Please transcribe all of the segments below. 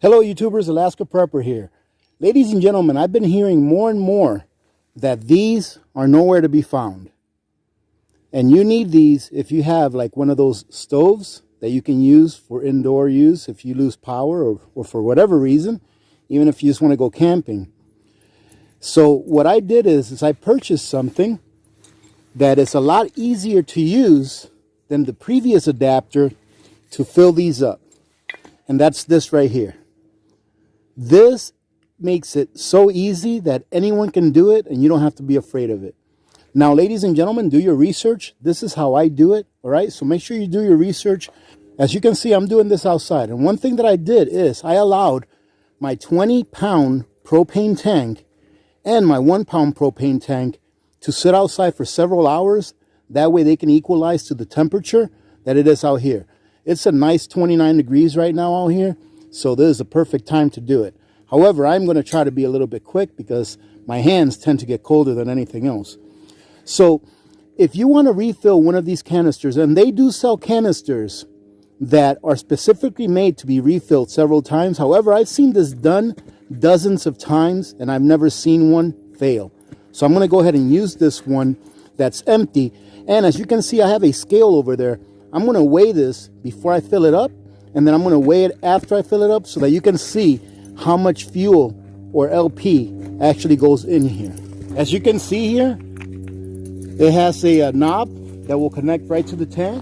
Hello YouTubers, Alaska Prepper here. Ladies and gentlemen, I've been hearing more and more that these are nowhere to be found. And you need these if you have like one of those stoves that you can use for indoor use if you lose power or for whatever reason, even if you just want to go camping. So what I did is I purchased something that is a lot easier to use than the previous adapter to fill these up. And that's this right here. This makes it so easy that anyone can do it and you don't have to be afraid of it. Now, ladies and gentlemen, do your research. This is how I do it, all right? So make sure you do your research. As you can see, I'm doing this outside. And one thing that I did is I allowed my 20-pound propane tank and my 1-pound propane tank to sit outside for several hours. That way they can equalize to the temperature that it is out here. It's a nice 29 degrees right now out here. So this is a perfect time to do it. However, I'm going to try to be a little bit quick because my hands tend to get colder than anything else. So if you want to refill one of these canisters, and they do sell canisters that are specifically made to be refilled several times. However, I've seen this done dozens of times and I've never seen one fail. So I'm going to go ahead and use this one that's empty. And as you can see, I have a scale over there. I'm going to weigh this before I fill it up. And then I'm going to weigh it after I fill it up so that you can see how much fuel or LP actually goes in here. As you can see here, it has a knob that will connect right to the tank.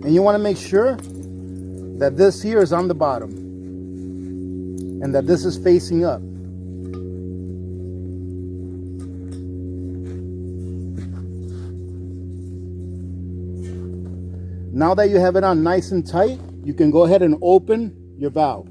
And you want to make sure that this here is on the bottom and that this is facing up. Now that you have it on nice and tight, you can go ahead and open your valve.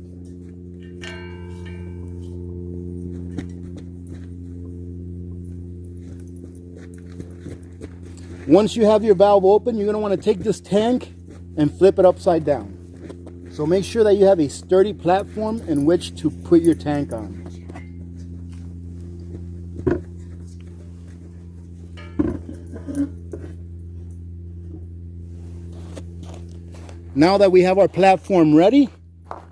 Once you have your valve open, you're going to want to take this tank and flip it upside down. So make sure that you have a sturdy platform in which to put your tank on. Now that we have our platform ready,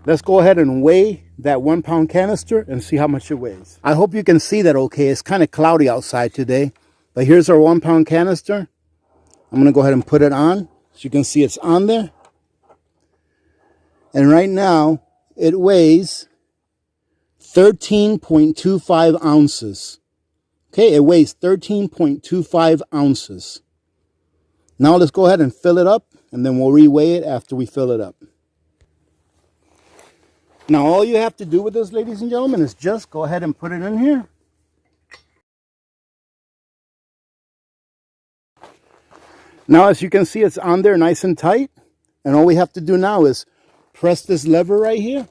let's go ahead and weigh that 1-pound canister and see how much it weighs. I hope you can see that okay. It's kind of cloudy outside today, but here's our 1-pound canister. I'm going to go ahead and put it on. As you can see, it's on there. And right now, it weighs 13.25 ounces. Okay, it weighs 13.25 ounces. Now let's go ahead and fill it up, and then we'll reweigh it after we fill it up. Now all you have to do with this, ladies and gentlemen, is just go ahead and put it in here. Now as you can see, it's on there nice and tight. And all we have to do now is press this lever right here,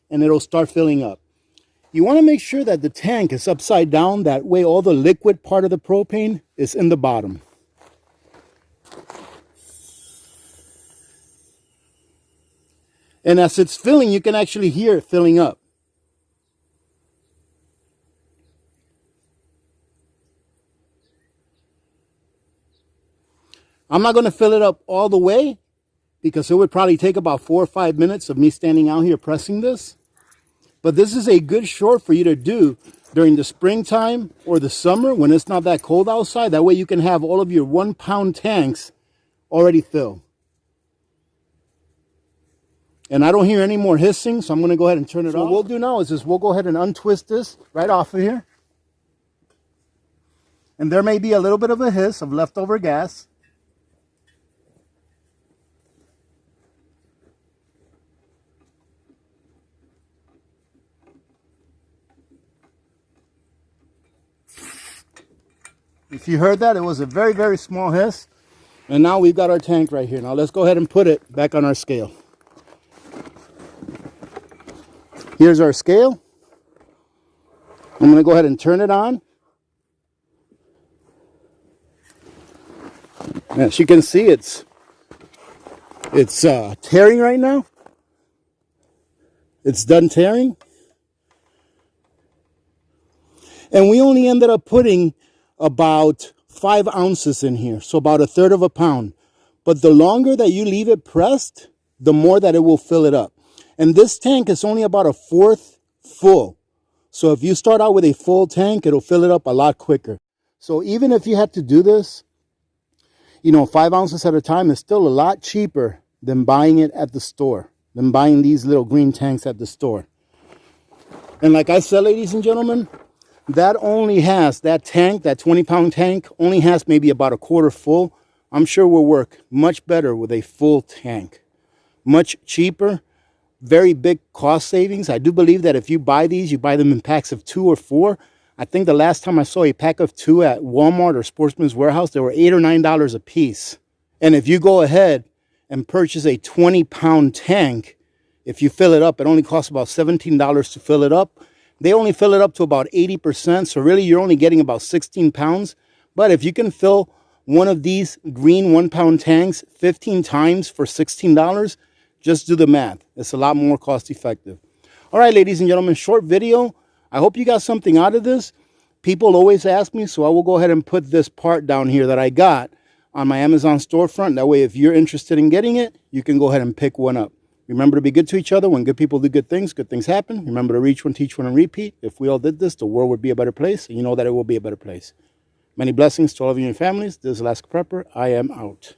and it'll start filling up. You want to make sure that the tank is upside down. That way all the liquid part of the propane is in the bottom. And as it's filling, you can actually hear it filling up. I'm not going to fill it up all the way because it would probably take about 4 or 5 minutes of me standing out here pressing this. But this is a good short for you to do during the springtime or the summer when it's not that cold outside. That way you can have all of your 1-pound tanks already filled. And I don't hear any more hissing, so I'm going to go ahead and turn it off. What we'll do now is we'll go ahead and untwist this right off of here. And there may be a little bit of a hiss of leftover gas. If you heard that, it was a very, very small hiss. And now we've got our tank right here. Now let's go ahead and put it back on our scale. Here's our scale. I'm going to go ahead and turn it on. As you can see, it's tearing right now. It's done tearing. And we only ended up putting about 5 ounces in here, so about 1/3 of a pound. But the longer that you leave it pressed, the more that it will fill it up. And this tank is only about a fourth full. So if you start out with a full tank, it'll fill it up a lot quicker. So even if you had to do this, 5 ounces at a time, is still a lot cheaper than buying it at the store, than buying these little green tanks at the store. And like I said, ladies and gentlemen, that tank, that 20-pound tank, only has maybe about a quarter full. I'm sure will work much better with a full tank. Much cheaper, very big cost savings. I do believe that if you buy these, you buy them in packs of 2 or 4. I think the last time I saw a pack of 2 at Walmart or Sportsman's Warehouse, they were $8 or $9 a piece. And if you go ahead and purchase a 20-pound tank, if you fill it up, it only costs about $17 to fill it up. They only fill it up to about 80%, so really you're only getting about 16 pounds. But if you can fill one of these green 1-pound tanks 15 times for $16, just do the math. It's a lot more cost effective. All right, ladies and gentlemen, short video. I hope you got something out of this. People always ask me, so I will go ahead and put this part down here that I got on my Amazon storefront. That way, if you're interested in getting it, you can go ahead and pick one up. Remember to be good to each other. When good people do good things happen. Remember to reach one, teach one, and repeat. If we all did this, the world would be a better place, and you know that it will be a better place. Many blessings to all of you and your families. This is Alaska Prepper. I am out.